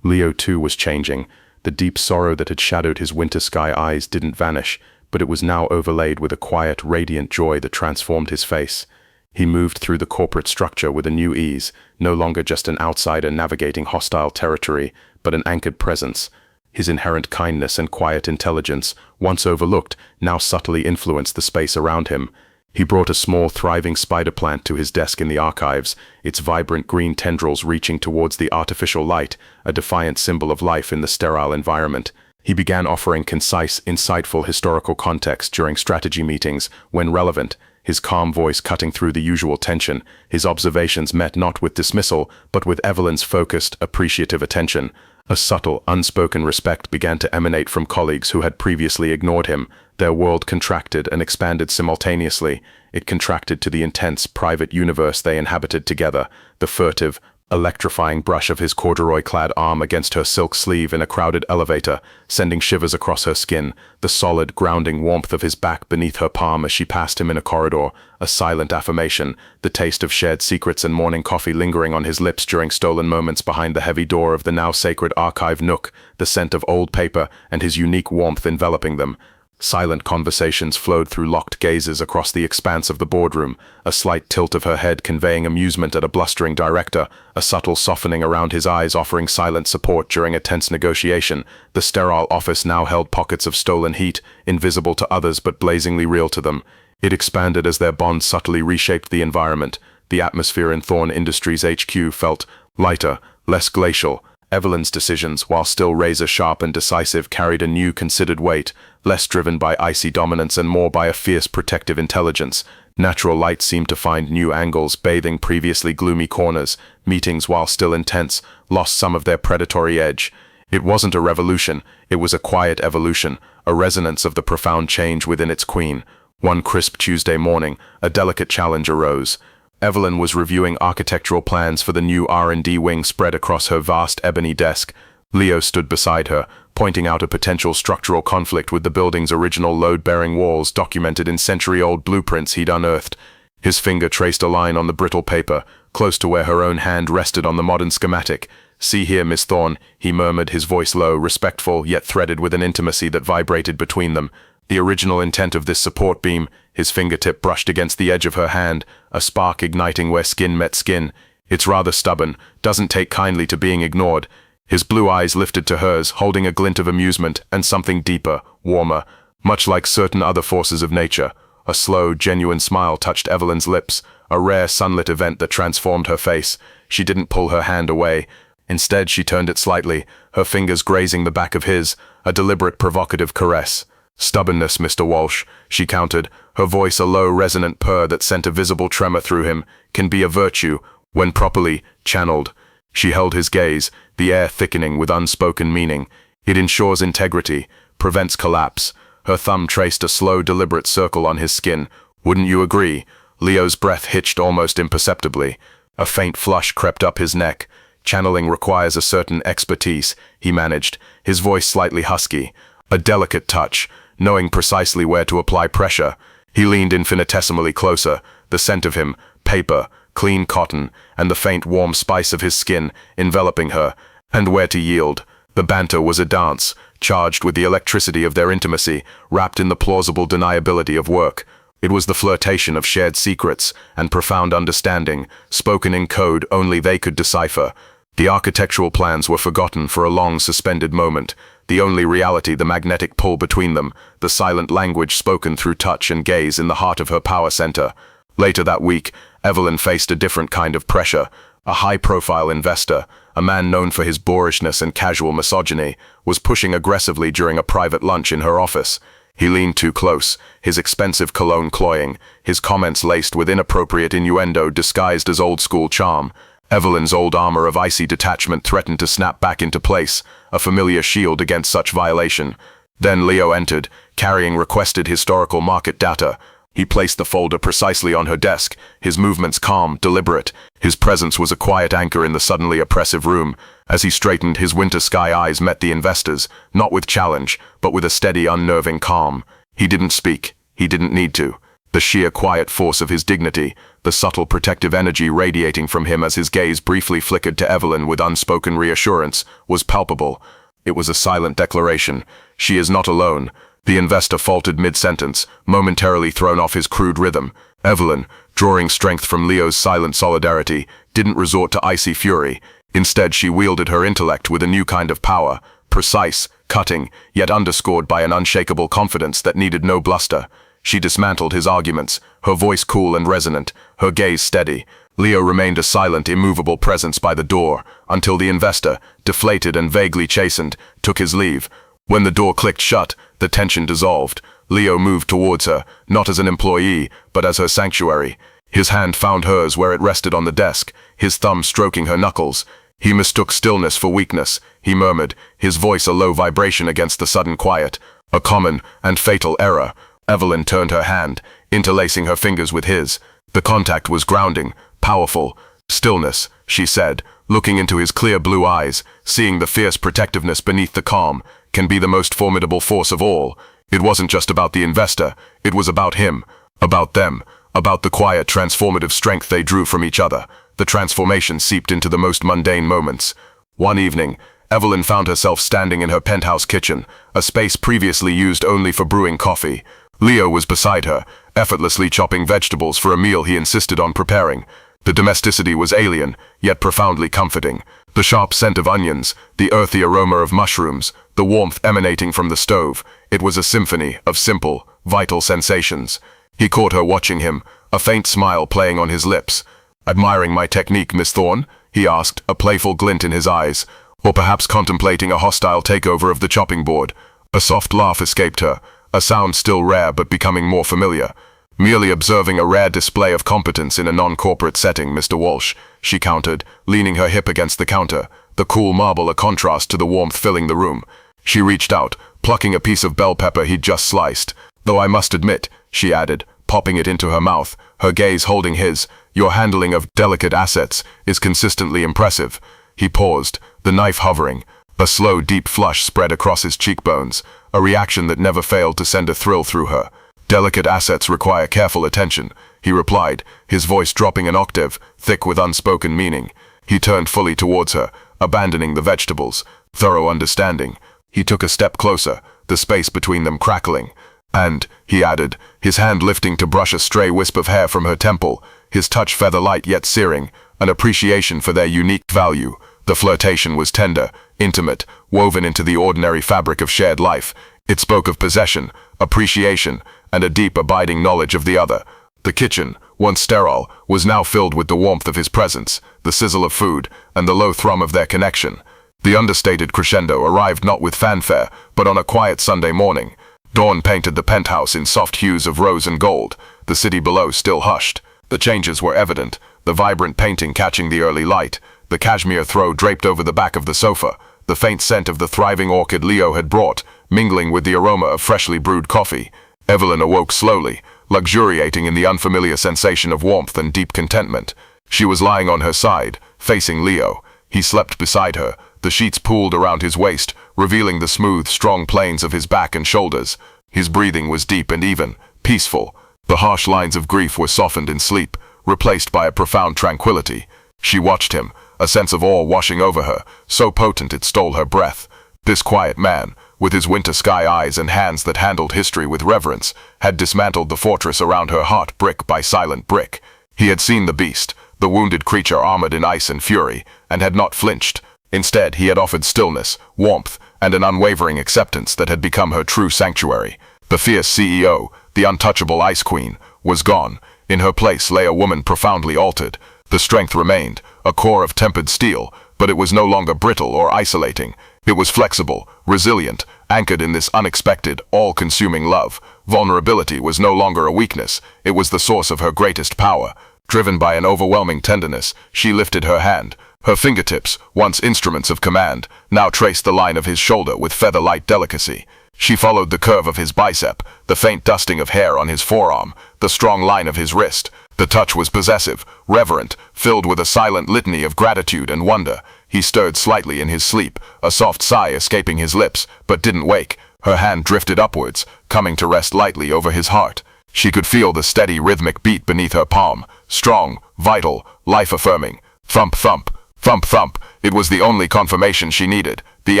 Leo too was changing. The deep sorrow that had shadowed his winter sky eyes didn't vanish, but it was now overlaid with a quiet, radiant joy that transformed his face. He moved through the corporate structure with a new ease, no longer just an outsider navigating hostile territory, but an anchored presence. His inherent kindness and quiet intelligence, once overlooked, now subtly influenced the space around him. He brought a small, thriving spider plant to his desk in the archives, its vibrant green tendrils reaching towards the artificial light, a defiant symbol of life in the sterile environment. He began offering concise, insightful historical context during strategy meetings, when relevant, his calm voice cutting through the usual tension. His observations met not with dismissal, but with Evelyn's focused, appreciative attention. A subtle, unspoken respect began to emanate from colleagues who had previously ignored him. Their world contracted and expanded simultaneously. It contracted to the intense, private universe they inhabited together. The furtive, electrifying brush of his corduroy-clad arm against her silk sleeve in a crowded elevator, sending shivers across her skin. The solid, grounding warmth of his back beneath her palm as she passed him in a corridor. A silent affirmation, the taste of shared secrets and morning coffee lingering on his lips during stolen moments behind the heavy door of the now sacred archive nook, the scent of old paper and his unique warmth enveloping them. Silent conversations flowed through locked gazes across the expanse of the boardroom, a slight tilt of her head conveying amusement at a blustering director, a subtle softening around his eyes offering silent support during a tense negotiation. The sterile office now held pockets of stolen heat, invisible to others but blazingly real to them. It expanded as their bond subtly reshaped the environment. The atmosphere in Thorne Industries HQ felt lighter, less glacial. Evelyn's decisions, while still razor-sharp and decisive, carried a new considered weight, less driven by icy dominance and more by a fierce protective intelligence. Natural light seemed to find new angles, bathing previously gloomy corners. Meetings, while still intense, lost some of their predatory edge. It wasn't a revolution, it was a quiet evolution, a resonance of the profound change within its queen. One crisp Tuesday morning, a delicate challenge arose. Evelyn was reviewing architectural plans for the new R&D wing spread across her vast ebony desk. Leo stood beside her, pointing out a potential structural conflict with the building's original load-bearing walls documented in century-old blueprints he'd unearthed. His finger traced a line on the brittle paper, close to where her own hand rested on the modern schematic. "See here, Miss Thorne," he murmured, his voice low, respectful, yet threaded with an intimacy that vibrated between them. The original intent of this support beam, his fingertip brushed against the edge of her hand, a spark igniting where skin met skin. "It's rather stubborn, doesn't take kindly to being ignored." His blue eyes lifted to hers, holding a glint of amusement and something deeper, warmer, much like certain other forces of nature. A slow, genuine smile touched Evelyn's lips, a rare sunlit event that transformed her face. She didn't pull her hand away. Instead, she turned it slightly, her fingers grazing the back of his, a deliberate provocative caress. "Stubbornness, Mr. Walsh," she countered, her voice a low, resonant purr that sent a visible tremor through him, "can be a virtue, when properly channeled." She held his gaze, the air thickening with unspoken meaning. "It ensures integrity, prevents collapse." Her thumb traced a slow, deliberate circle on his skin. "Wouldn't you agree?" Leo's breath hitched almost imperceptibly. A faint flush crept up his neck. "Channeling requires a certain expertise," he managed, his voice slightly husky. A delicate touch, knowing precisely where to apply pressure. He leaned infinitesimally closer, the scent of him, paper, clean cotton, and the faint warm spice of his skin enveloping her, and where to yield. The banter was a dance, charged with the electricity of their intimacy, wrapped in the plausible deniability of work. It was the flirtation of shared secrets and profound understanding, spoken in code only they could decipher. The architectural plans were forgotten for a long suspended moment, the only reality the magnetic pull between them, the silent language spoken through touch and gaze in the heart of her power center. Later that week, Evelyn faced a different kind of pressure. A high-profile investor, a man known for his boorishness and casual misogyny, was pushing aggressively during a private lunch in her office. He leaned too close, his expensive cologne cloying, his comments laced with inappropriate innuendo disguised as old-school charm. Evelyn's old armor of icy detachment threatened to snap back into place, a familiar shield against such violation. Then Leo entered, carrying requested historical market data. He placed the folder precisely on her desk, his movements calm, deliberate. His presence was a quiet anchor in the suddenly oppressive room. As he straightened, his winter sky eyes met the investor's, not with challenge, but with a steady, unnerving calm. He didn't speak. He didn't need to. The sheer quiet force of his dignity, the subtle protective energy radiating from him as his gaze briefly flickered to Evelyn with unspoken reassurance, was palpable. It was a silent declaration. "She is not alone." The investor faltered mid-sentence, momentarily thrown off his crude rhythm. Evelyn, drawing strength from Leo's silent solidarity, didn't resort to icy fury. Instead, she wielded her intellect with a new kind of power, precise, cutting, yet underscored by an unshakable confidence that needed no bluster. She dismantled his arguments, her voice cool and resonant, her gaze steady. Leo remained a silent, immovable presence by the door, until the investor, deflated and vaguely chastened, took his leave. When the door clicked shut, the tension dissolved. Leo moved towards her, not as an employee, but as her sanctuary. His hand found hers where it rested on the desk, his thumb stroking her knuckles. He mistook stillness for weakness, he murmured, his voice a low vibration against the sudden quiet. A common and fatal error. Evelyn turned her hand, interlacing her fingers with his. The contact was grounding, powerful. Stillness, she said, looking into his clear blue eyes, seeing the fierce protectiveness beneath the calm, can be the most formidable force of all. It wasn't just about the investor, it was about him, about them, about the quiet transformative strength they drew from each other. The transformation seeped into the most mundane moments. One evening, Evelyn found herself standing in her penthouse kitchen, a space previously used only for brewing coffee. Leo was beside her, effortlessly chopping vegetables for a meal he insisted on preparing. The domesticity was alien, yet profoundly comforting. The sharp scent of onions, the earthy aroma of mushrooms, the warmth emanating from the stove. It was a symphony of simple, vital sensations. He caught her watching him, a faint smile playing on his lips. "Admiring my technique, Miss Thorne?" he asked, a playful glint in his eyes. Or perhaps contemplating a hostile takeover of the chopping board. A soft laugh escaped her, a sound still rare but becoming more familiar. "Merely observing a rare display of competence in a non-corporate setting, Mr. Walsh," she countered, leaning her hip against the counter, the cool marble a contrast to the warmth filling the room. She reached out, plucking a piece of bell pepper he'd just sliced. "Though I must admit," she added, popping it into her mouth, her gaze holding his, "your handling of delicate assets is consistently impressive." He paused, the knife hovering. A slow, deep flush spread across his cheekbones, a reaction that never failed to send a thrill through her. "Delicate assets require careful attention," he replied, his voice dropping an octave, thick with unspoken meaning. He turned fully towards her, abandoning the vegetables. Thorough understanding. He took a step closer, the space between them crackling. "And," he added, his hand lifting to brush a stray wisp of hair from her temple, his touch feather-light yet searing, an appreciation for their unique value. The flirtation was tender, intimate, woven into the ordinary fabric of shared life. It spoke of possession, appreciation, and a deep abiding knowledge of the other. The kitchen, once sterile, was now filled with the warmth of his presence, the sizzle of food, and the low thrum of their connection. The understated crescendo arrived not with fanfare, but on a quiet Sunday morning. Dawn painted the penthouse in soft hues of rose and gold, the city below still hushed. The changes were evident, the vibrant painting catching the early light, the cashmere throw draped over the back of the sofa, the faint scent of the thriving orchid Leo had brought, mingling with the aroma of freshly brewed coffee. Evelyn awoke slowly, luxuriating in the unfamiliar sensation of warmth and deep contentment. She was lying on her side, facing Leo. He slept beside her, the sheets pooled around his waist, revealing the smooth, strong planes of his back and shoulders. His breathing was deep and even, peaceful. The harsh lines of grief were softened in sleep, replaced by a profound tranquility. She watched him, a sense of awe washing over her, so potent it stole her breath. This quiet man, with his winter sky eyes and hands that handled history with reverence, had dismantled the fortress around her heart brick by silent brick. He had seen the beast, the wounded creature armored in ice and fury, and had not flinched. Instead, he had offered stillness, warmth, and an unwavering acceptance that had become her true sanctuary. The fierce CEO, the untouchable Ice Queen, was gone. In her place lay a woman profoundly altered. The strength remained, a core of tempered steel, but it was no longer brittle or isolating. It was flexible, resilient, anchored in this unexpected, all-consuming love. Vulnerability was no longer a weakness, it was the source of her greatest power. Driven by an overwhelming tenderness, she lifted her hand. Her fingertips, once instruments of command, now traced the line of his shoulder with feather-light delicacy. She followed the curve of his bicep, the faint dusting of hair on his forearm, the strong line of his wrist. The touch was possessive, reverent, filled with a silent litany of gratitude and wonder. He stirred slightly in his sleep, a soft sigh escaping his lips, but didn't wake. Her hand drifted upwards, coming to rest lightly over his heart. She could feel the steady rhythmic beat beneath her palm, strong, vital, life-affirming. Thump, thump, thump, thump. It was the only confirmation she needed, the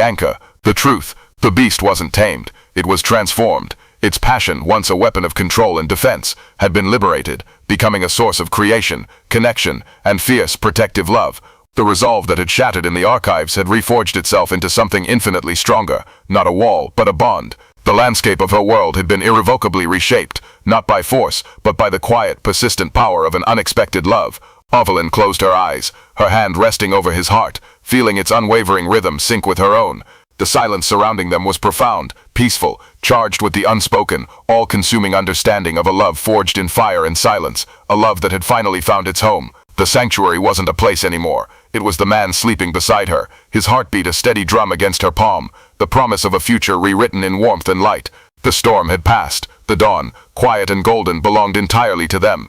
anchor, the truth. The beast wasn't tamed, it was transformed. Its passion, once a weapon of control and defense, had been liberated, becoming a source of creation, connection, and fierce, protective love. The resolve that had shattered in the archives had reforged itself into something infinitely stronger, not a wall, but a bond. The landscape of her world had been irrevocably reshaped, not by force, but by the quiet, persistent power of an unexpected love. Evelyn closed her eyes, her hand resting over his heart, feeling its unwavering rhythm sync with her own. The silence surrounding them was profound, peaceful, charged with the unspoken, all-consuming understanding of a love forged in fire and silence, a love that had finally found its home. The sanctuary wasn't a place anymore. It was the man sleeping beside her, his heartbeat a steady drum against her palm, the promise of a future rewritten in warmth and light. The storm had passed. The dawn, quiet and golden, belonged entirely to them.